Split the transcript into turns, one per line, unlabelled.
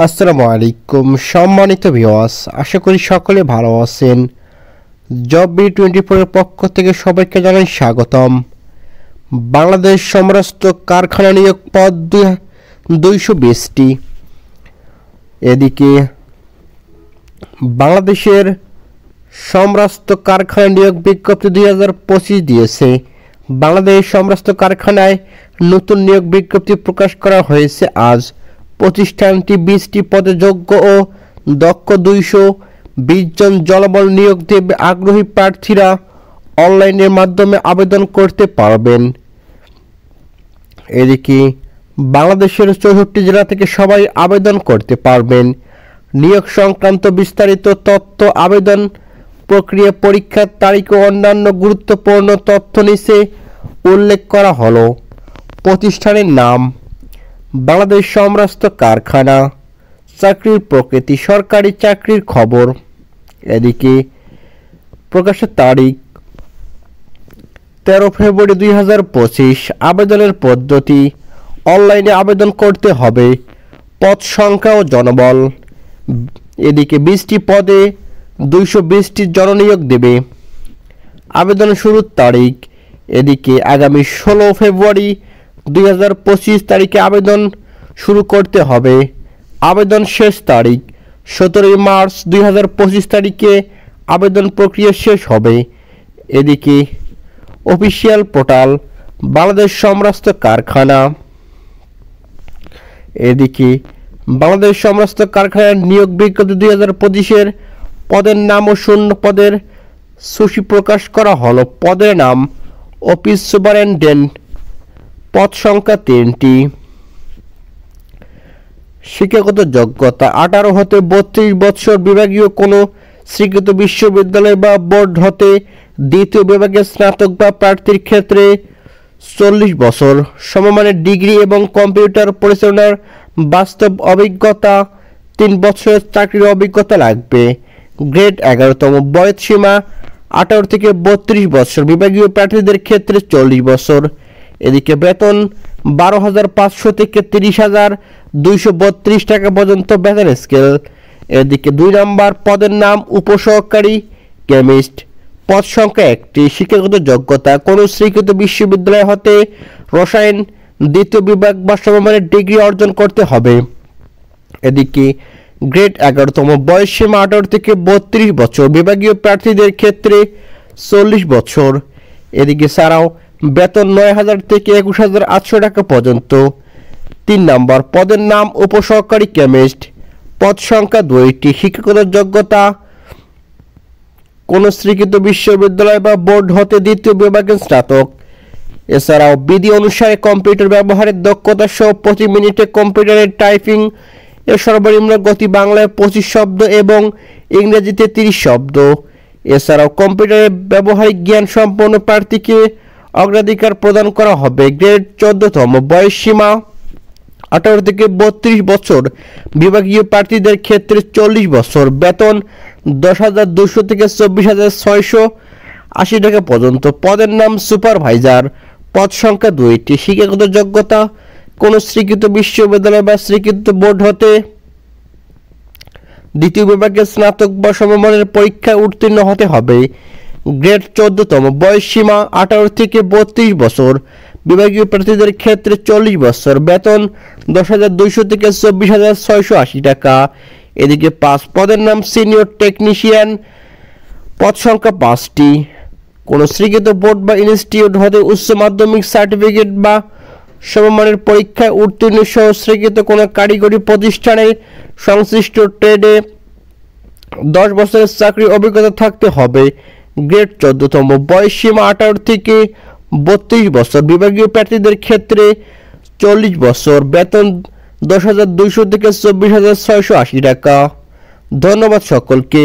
আসসালামু আলাইকুম সম্মানিত ভিউয়ার্স, আশা করি সকলে ভালো আছেন। জব বি24 এর পক্ষ থেকে সবাইকে জানাই স্বাগতম। বাংলাদেশ সমরাস্ত কারখানা নিয়োগ পদ 220টি। এদিকে বাংলাদেশের সমরাস্ত কারখানা নিয়োগ বিজ্ঞপ্তি 2025 দিয়েছে। বাংলাদেশ সমরাস্ত কারখানায় নতুন নিয়োগ বিজ্ঞপ্তি প্রকাশ করা হয়েছে আজ। প্রতিষ্ঠানটি 20টি পদে যোগ্য ও দক্ষ 220 জন জনবল নিয়োগ দেবে। আগ্রহী প্রার্থীরা অনলাইনের মাধ্যমে আবেদন করতে পারবেন। এদিকে বাংলাদেশের 64 জেলা থেকে সবাই আবেদন করতে পারবেন। নিয়োগ সংক্রান্ত বিস্তারিত তথ্য, আবেদন প্রক্রিয়া, পরীক্ষার তারিখ ও অন্যান্য গুরুত্বপূর্ণ তথ্য নিচে উল্লেখ করা হলো। প্রতিষ্ঠানের নাম বাংলাদেশ সমরাস্ত কারখানা। চাকরির প্রকৃতি সরকারি চাকরির খবর। এদিকে প্রকাশের তারিখ 13 ফেব্রুয়ারি 2025। আবেদনের পদ্ধতি অনলাইনে আবেদন করতে হবে। পদ সংখ্যা ও জনবল। এদিকে 20টি পদে 220টি জননিয়োগ দেবে। আবেদন শুরুর তারিখ এদিকে আগামী 16 ফেব্রুয়ারি 2025 তারিখে আবেদন শুরু করতে হবে। আবেদন শেষ তারিখ 17 মার্চ 2025 তারিখে আবেদন প্রক্রিয়া শেষ হবে। এদিকে অফিসিয়াল পোর্টাল বাংলাদেশ সমরাস্ত কারখানা। এদিকে বাংলাদেশ সমরাস্ত কারখানার নিয়োগ বিজ্ঞপ্তি 2025-এর পদের নাম ও শূন্য পদের সূচি প্রকাশ করা হলো। পদের নাম অফিস সুপারিনটেন্ডেন্ট। পদ সংখ্যা 3টি। শিক্ষাগত যোগ্যতা 18 হতে 32 বছর। বিভাগীয় কোনো স্বীকৃত বিশ্ববিদ্যালয় বা বোর্ড হতে দ্বিতীয় বিভাগের স্নাতক বা প্রার্থীর ক্ষেত্রে 40 বছর। সমমানের ডিগ্রি এবং কম্পিউটার পরিচালনার বাস্তব অভিজ্ঞতা 3 বছরের চাকরির অভিজ্ঞতা লাগবে। গ্রেড 11তম। বয়স সীমা 18 থেকে 32 বছর। বিভাগীয় প্রার্থীদের ক্ষেত্রে 40 বছর। এদিকে বেতন 12,500 থেকে 30,232 টাকা পর্যন্ত বেতন স্কেল। এদিকে 2 নম্বর পদের নাম উপসহকারী কেমিস্ট। পদ সংখ্যা 1টি। শিক্ষাগত যোগ্যতা কোনো স্বীকৃত বিশ্ববিদ্যালয় হতে রসায়ন দ্বিতীয় বিভাগ বা সমমানের ডিগ্রি অর্জন করতে হবে। এদিকে গ্রেড 11তম। বয়স সীমা 18 থেকে 32 বছর। বিভাগীয় প্রার্থীদের ক্ষেত্রে 40 বছর। এদিকে ছাড়াও বেতন 9,000 থেকে 21,800 টাকা পর্যন্ত। 3 নম্বর পদের নাম উপসহকারী কেমিস্ট। পদ সংখ্যা 2টি। শিক্ষাগত যোগ্যতা কোন স্বীকৃত বিশ্ববিদ্যালয় বা বোর্ড হতে দ্বিতীয় বিভাগের স্নাতক। এছাড়াও বিধি অনুসারে কম্পিউটার ব্যবহারের দক্ষতা সহ 25 মিনিটে কম্পিউটারের টাইপিং এর সর্বনিম্ন গতি বাংলায় 25 শব্দ এবং ইংরেজিতে 30 শব্দ। এছাড়াও কম্পিউটারের ব্যবহারিক জ্ঞান সম্পন্ন প্রার্থীকে অগ্রাধিকার প্রদান করা হবে। গ্রেড 14তম। বয়স সীমা 18 থেকে 32 বছর। বিভাগীয় প্রার্থীদের ক্ষেত্রে 40 বছর। বেতন 10,200 থেকে 24,680 টাকা পর্যন্ত। পদের নাম সুপারভাইজার। পদ সংখ্যা 2টি। শিক্ষাগত যোগ্যতা কোন স্বীকৃত বিশ্ববিদ্যালয় বা স্বীকৃত বোর্ড হতে দ্বিতীয় বিভাগের স্নাতক বা সমমানের পরীক্ষায় উত্তীর্ণ হতে হবে। গ্রেড 14তম। বয়স সীমা 18 থেকে 32 বছর। বিভাগীয় প্রার্থীদের ক্ষেত্রে 40 বছর। বেতন 10,200 থেকে 24,680 টাকা। এদিকে 5 পদের নাম সিনিয়র টেকনিশিয়ান। পদ সংখ্যা 5টি। কোন স্বীকৃত বোর্ড বা ইনস্টিটিউট হতে উচ্চ মাধ্যমিক সার্টিফিকেট বা সমমানের পরীক্ষায় উত্তীর্ণ সহ স্বীকৃত কোনো কারিগরি প্রতিষ্ঠানের সংশ্লিষ্ট ট্রেডে 10 বছরের চাকরির অভিজ্ঞতা থাকতে হবে। গ্রেড 14তম। বয়স সীমা 18 থেকে 32 বছর। বিভাগীয় প্রার্থীদের ক্ষেত্রে 40 বছর। বেতন 10,200 থেকে 24,680 টাকা। ধন্যবাদ সকলকে।